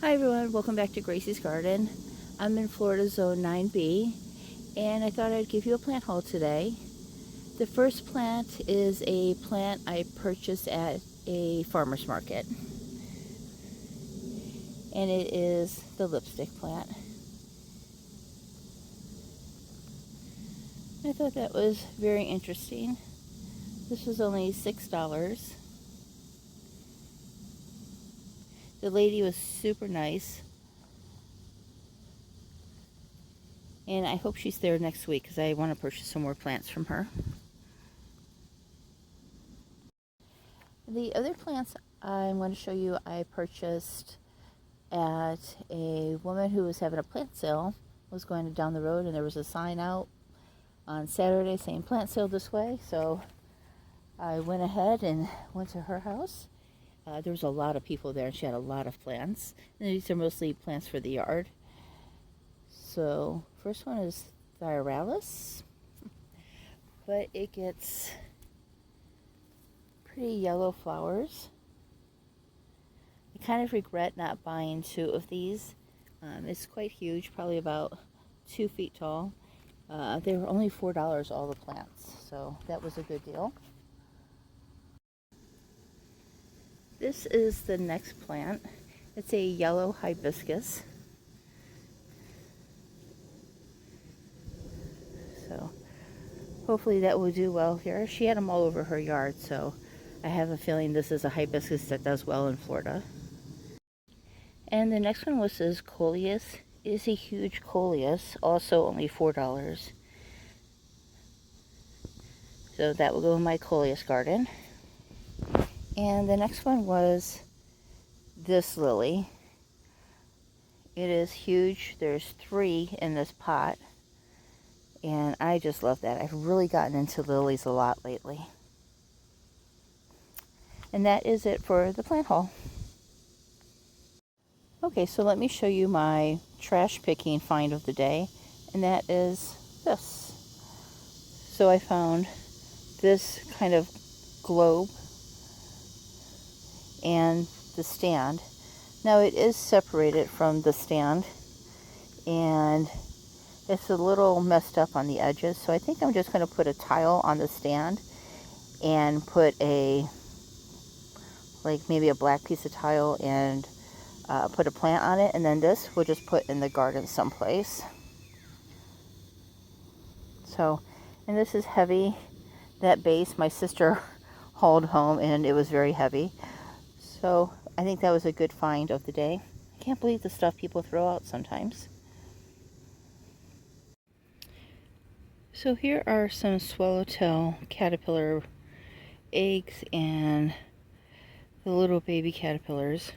Hi everyone, welcome back to Gracie's Garden. I'm in Florida Zone 9B and I thought I'd give you a plant haul today. The first plant is a plant I purchased at a farmer's market, and it is the lipstick plant. I thought that was very interesting. This was only $6. The lady was super nice, and I hope she's there next week because I want to purchase some more plants from her. The other plants I'm going to show you I purchased at a woman who was having a plant sale. Was going down the road and there was a sign out on Saturday saying plant sale this way, so I went ahead and went to her house. There was a lot of people there and she had a lot of plants, and these are mostly plants for the yard. So first one is Thryallis, but it gets pretty yellow flowers. I kind of regret not buying two of these. It's quite huge, probably about 2 feet tall. They were only $4 all the plants, so that was a good deal. This is the next plant. It's a yellow hibiscus. So hopefully that will do well here. She had them all over her yard, so I have a feeling this is a hibiscus that does well in Florida. And the next one was this Coleus. It is a huge Coleus, also only $4. So that will go in my Coleus garden. And the next one was this lily. It is huge. There's 3 in this pot. And I just love that. I've really gotten into lilies a lot lately. And that is it for the plant haul. Okay, so let me show you my trash picking find of the day. And that is this. So I found this kind of globe and the stand. Now it is separated from the stand and it's a little messed up on the edges, so I think I'm just going to put a tile on the stand and put maybe a black piece of tile and put a plant on it, and then this we'll just put in the garden someplace. So, and this is heavy. That base my sister hauled home and it was very heavy. So I think that was a good find of the day. I can't believe the stuff people throw out sometimes. So here are some swallowtail caterpillar eggs and the little baby caterpillars.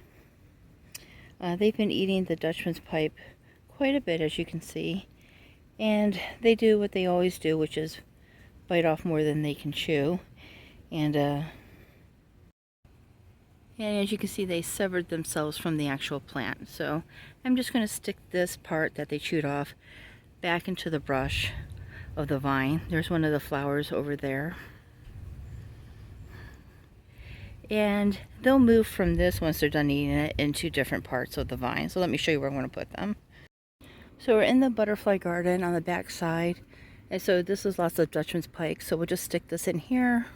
They've been eating the Dutchman's pipe quite a bit, as you can see. And they do what they always do, which is bite off more than they can chew. And as you can see, they severed themselves from the actual plant. So I'm just going to stick this part that they chewed off back into the brush of the vine. There's one of the flowers over there. And they'll move from this once they're done eating it into different parts of the vine. So let me show you where I'm going to put them. So we're in the butterfly garden on the back side. And so this is lots of Dutchman's pike. So we'll just stick this in here.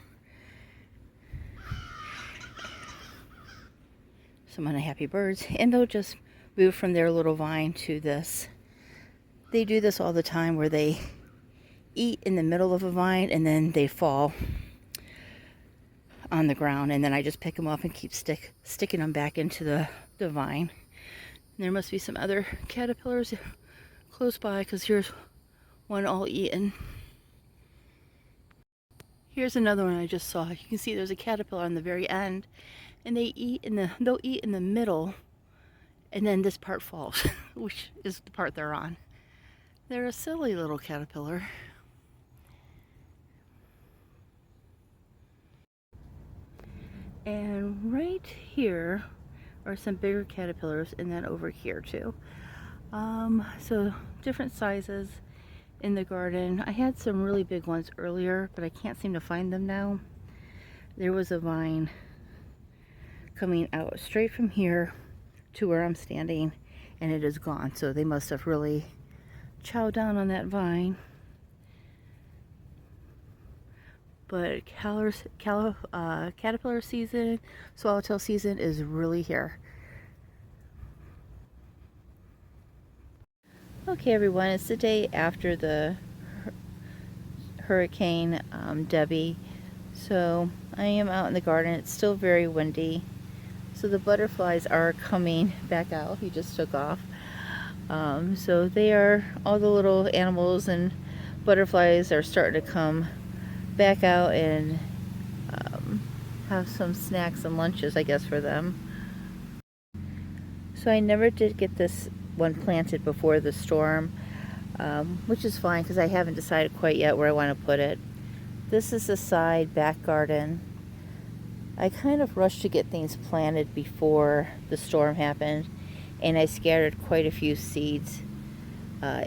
Some unhappy birds. And they'll just move from their little vine to this. They do this all the time where they eat in the middle of a vine and then they fall on the ground, and then I just pick them up and keep sticking them back into the vine. And there must be some other caterpillars close by because here's one all eaten. Here's another one I just saw. You can see there's a caterpillar on the very end, and they'll eat in the middle, and then this part falls, which is the part they're on. They're a silly little caterpillar. And right here are some bigger caterpillars, and then over here too. So different sizes in the garden. I had some really big ones earlier, but I can't seem to find them now. There was a vine coming out straight from here to where I'm standing, and it is gone. So they must have really chowed down on that vine. But caterpillar season, swallowtail season is really here. Okay, everyone, it's the day after the Hurricane Debbie. So I am out in the garden. It's still very windy. So the butterflies are coming back out. He just took off. So they are, all the little animals and butterflies are starting to come back out and have some snacks and lunches, I guess, for them. So I never did get this one planted before the storm, which is fine because I haven't decided quite yet where I want to put it. This is the side back garden. I kind of rushed to get things planted before the storm happened, and I scattered quite a few seeds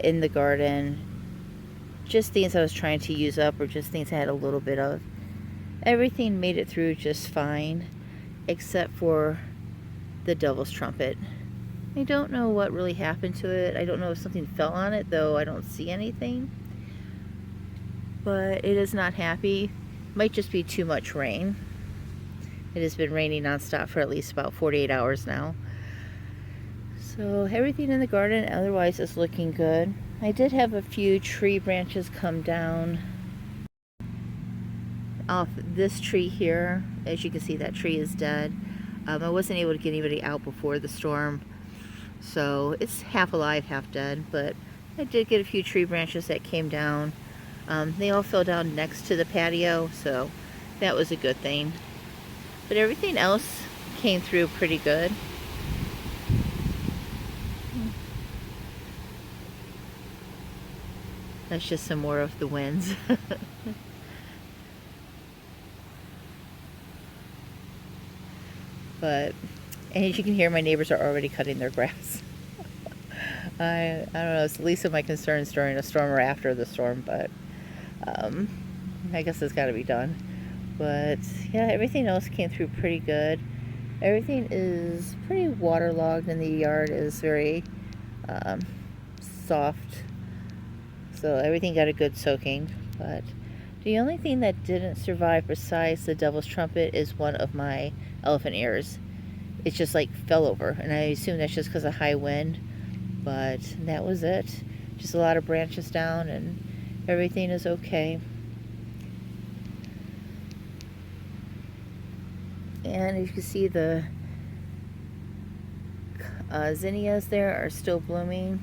in the garden. Just things I was trying to use up, or just things I had a little bit of. Everything made it through just fine, except for the devil's trumpet. I don't know what really happened to it. I don't know if something fell on it, though I don't see anything. But it is not happy. Might just be too much rain. It has been raining nonstop for at least about 48 hours now. So everything in the garden otherwise is looking good. I did have a few tree branches come down off this tree here. As you can see, that tree is dead. I wasn't able to get anybody out before the storm, so it's half alive, half dead, but I did get a few tree branches that came down. They all fell down next to the patio, so that was a good thing. But everything else came through pretty good. That's just some more of the winds. But, and as you can hear, my neighbors are already cutting their grass. I don't know, it's the least of my concerns during a storm or after the storm, but I guess it's got to be done. But yeah, everything else came through pretty good. Everything is pretty waterlogged, and the yard is very soft. So everything got a good soaking. But the only thing that didn't survive besides the devil's trumpet is one of my elephant ears. It just like fell over, and I assume that's just because of high wind, but that was it. Just a lot of branches down, and everything is okay. And as you can see, the zinnias there are still blooming.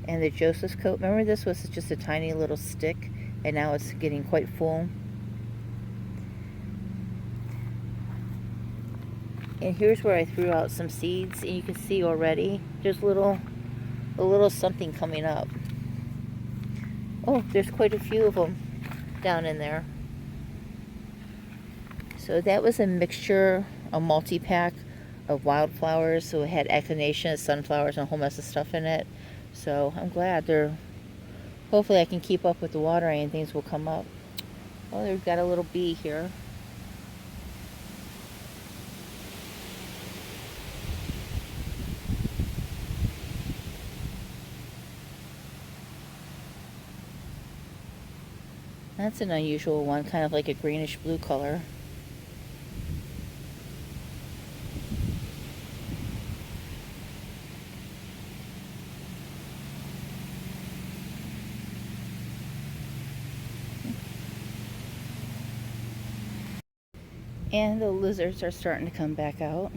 And the Joseph's coat, remember this was just a tiny little stick, and now it's getting quite full. And here's where I threw out some seeds, and you can see already there's a little something coming up. Oh, there's quite a few of them down in there. So that was a mixture, a multi-pack of wildflowers. So it had echinacea, sunflowers, and a whole mess of stuff in it. So I'm glad hopefully I can keep up with the watering and things will come up. Oh, they've got a little bee here. That's an unusual one, kind of like a greenish blue color. And the lizards are starting to come back out.